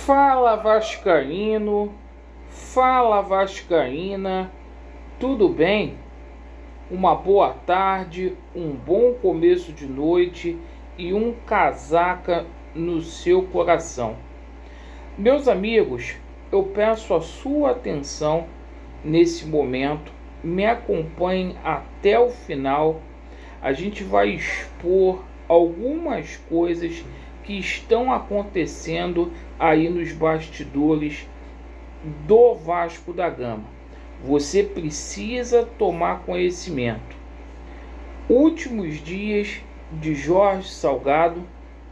Fala Vascaíno, fala Vascaína, tudo bem? Uma boa tarde, um bom começo de noite e um casaca no seu coração. Meus amigos, eu peço a sua atenção nesse momento, me acompanhem até o final. A gente vai expor algumas coisas que estão acontecendo aí nos bastidores do Vasco da Gama. Você precisa tomar conhecimento. Últimos dias de Jorge Salgado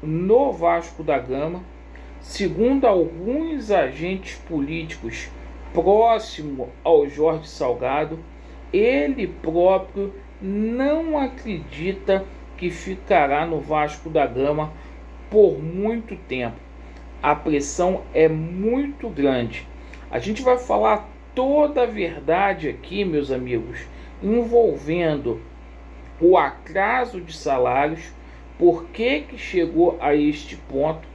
no Vasco da Gama, segundo alguns agentes políticos próximos ao Jorge Salgado, ele próprio não acredita que ficará no Vasco da Gama por muito tempo. A pressão é muito grande. A gente vai falar toda a verdade aqui, meus amigos, envolvendo o atraso de salários, por que chegou a este ponto.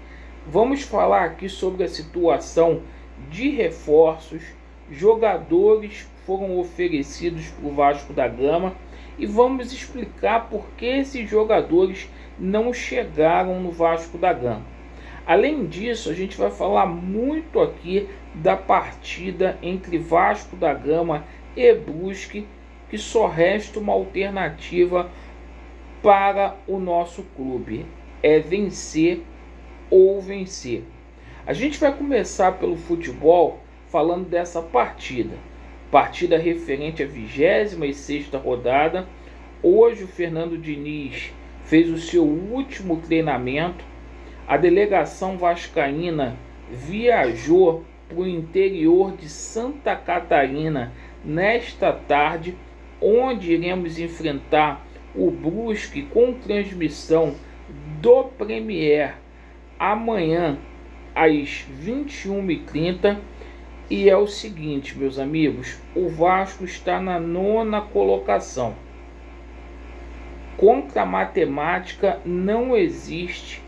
Vamos falar aqui sobre a situação de reforços, jogadores foram oferecidos para o Vasco da Gama e vamos explicar por que esses jogadores não chegaram no Vasco da Gama. Além disso, a gente vai falar muito aqui da partida entre Vasco da Gama e Brusque, que só resta uma alternativa para o nosso clube, é vencer ou vencer. A gente vai começar pelo futebol falando dessa partida referente à 26ª rodada. Hoje o Fernando Diniz fez o seu último treinamento. A delegação vascaína viajou para o interior de Santa Catarina nesta tarde, onde iremos enfrentar o Brusque com transmissão do Premier amanhã às 21h30. E é o seguinte, meus amigos, o Vasco está na 9ª colocação. Contra a matemática não existe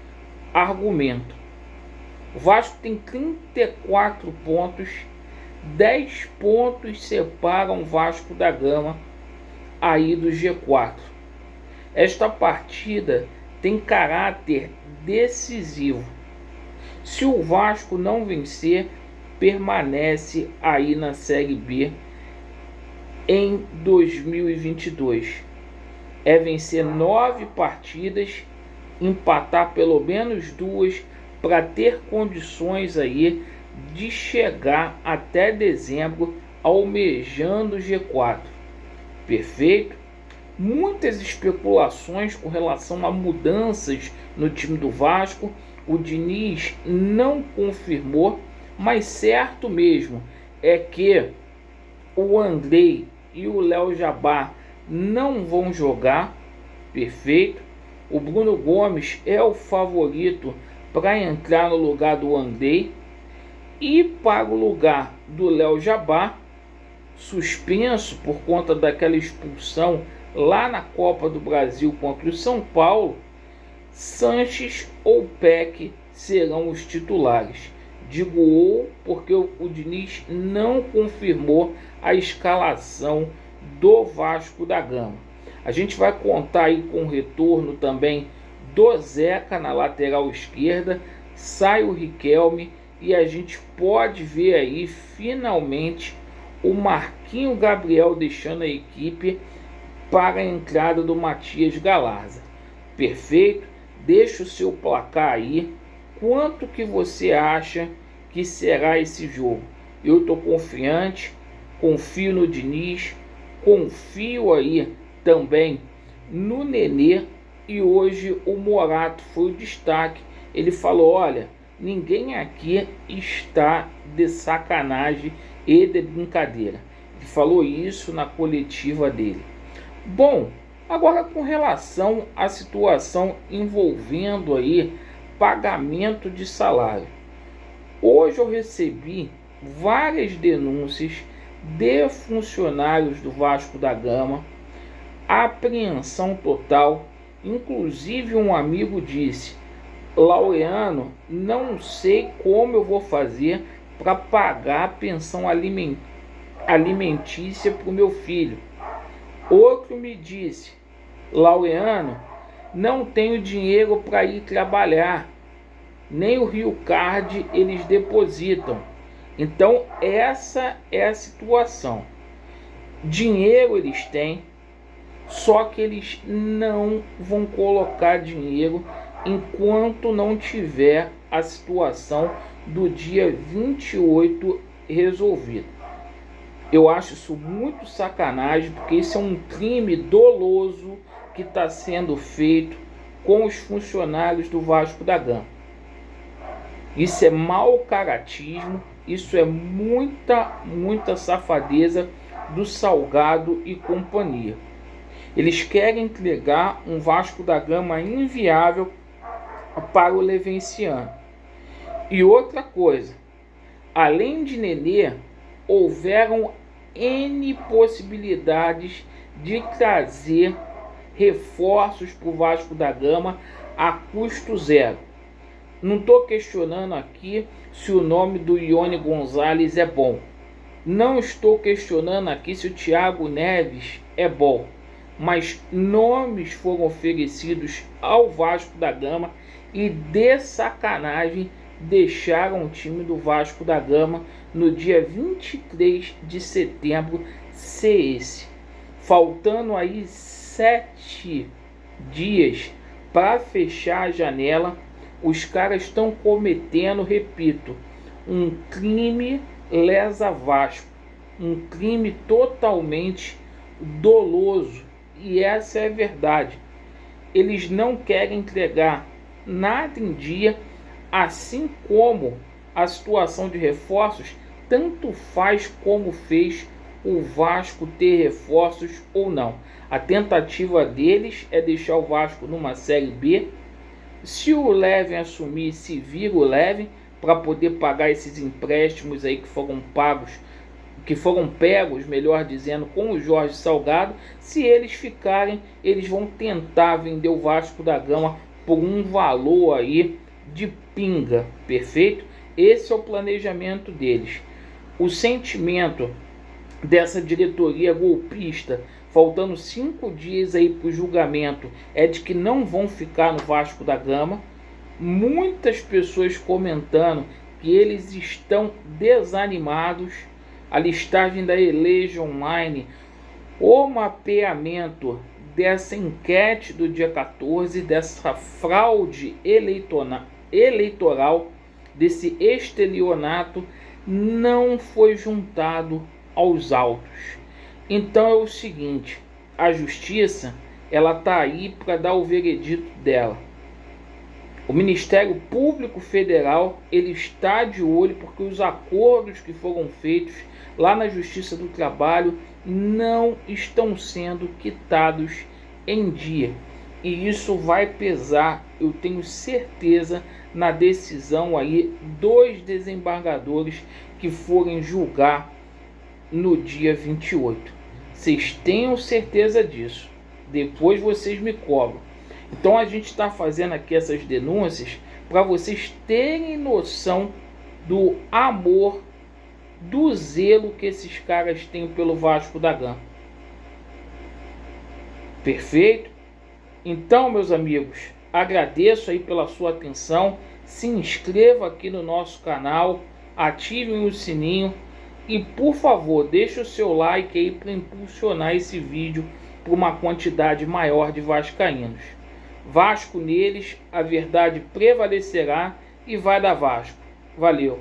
argumento. O Vasco tem 34 pontos, 10 pontos separam o Vasco da Gama aí do G4. Esta partida tem caráter decisivo. Se o Vasco não vencer, permanece aí na Série B em 2022. É vencer 9 partidas, empatar pelo menos 2 para ter condições aí de chegar até dezembro almejando o G4. Perfeito? Muitas especulações com relação a mudanças no time do Vasco. O Diniz não confirmou, mas certo mesmo é que o Andrei e o Léo Jabá não vão jogar. Perfeito? O Bruno Gomes é o favorito para entrar no lugar do Andrei. E para o lugar do Léo Jabá, suspenso por conta daquela expulsão lá na Copa do Brasil contra o São Paulo, Sanches ou Peck serão os titulares. Digo ou porque o Diniz não confirmou a escalação do Vasco da Gama. A gente vai contar aí com o retorno também do Zeca na lateral esquerda, sai o Riquelme e a gente pode ver aí finalmente o Marquinho Gabriel deixando a equipe para a entrada do Matias Galarza. Perfeito? Deixa o seu placar aí. Quanto que você acha que será esse jogo? Eu estou confiante, confio no Diniz, confio aí também no Nenê. E hoje o Morato foi o destaque. Ele falou, olha, ninguém aqui está de sacanagem e de brincadeira. Ele falou isso na coletiva dele. Bom, agora com relação à situação envolvendo aí pagamento de salário. Hoje eu recebi várias denúncias de funcionários do Vasco da Gama, apreensão total. Inclusive um amigo disse, Laureano, não sei como eu vou fazer para pagar a pensão alimentícia para o meu filho. Outro me disse: Laureano, não tenho dinheiro para ir trabalhar, nem o Rio Card eles depositam. Então essa é a situação. Dinheiro eles têm, só que eles não vão colocar dinheiro enquanto não tiver a situação do dia 28 resolvida. Eu acho isso muito sacanagem, porque isso é um crime doloso que está sendo feito com os funcionários do Vasco da Gama. Isso é mau caratismo, isso é muita safadeza do Salgado e companhia. Eles querem entregar um Vasco da Gama inviável para o Levenciano. E outra coisa, além de Nenê, houveram N possibilidades de trazer reforços para o Vasco da Gama a custo zero. Não estou questionando aqui se o nome do Ione Gonzalez é bom. Não estou questionando aqui se o Thiago Neves é bom. Mas nomes foram oferecidos ao Vasco da Gama e de sacanagem deixaram o time do Vasco da Gama no dia 23 de setembro ser esse. Faltando aí 7 dias para fechar a janela, os caras estão cometendo, repito, um crime lesa Vasco, um crime totalmente doloso. E essa é a verdade. Eles não querem entregar nada em dia, assim como a situação de reforços, tanto faz como fez o Vasco ter reforços ou não. A tentativa deles é deixar o Vasco numa Série B. Se o Levin assumir, se vira o Levin, para poder pagar esses empréstimos aí que foram pegos, melhor dizendo, com o Jorge Salgado. Se eles ficarem, eles vão tentar vender o Vasco da Gama por um valor aí de pinga, perfeito? Esse é o planejamento deles. O sentimento dessa diretoria golpista, faltando 5 dias aí para o julgamento, é de que não vão ficar no Vasco da Gama. Muitas pessoas comentando que eles estão desanimados. A listagem da Eleja Online, o mapeamento dessa enquete do dia 14, dessa fraude eleitoral, desse estelionato, não foi juntado aos autos. Então é o seguinte, a justiça ela tá aí para dar o veredito dela. O Ministério Público Federal ele está de olho porque os acordos que foram feitos lá na Justiça do Trabalho não estão sendo quitados em dia. E isso vai pesar, eu tenho certeza, na decisão aí dos desembargadores que forem julgar no dia 28. Vocês tenham certeza disso. Depois vocês me cobram. Então a gente está fazendo aqui essas denúncias para vocês terem noção do amor, do zelo que esses caras têm pelo Vasco da Gama. Perfeito? Então, meus amigos, agradeço aí pela sua atenção. Se inscreva aqui no nosso canal, ativem o sininho e, por favor, deixe o seu like aí para impulsionar esse vídeo para uma quantidade maior de vascaínos. Vasco neles, a verdade prevalecerá e vai dar Vasco. Valeu!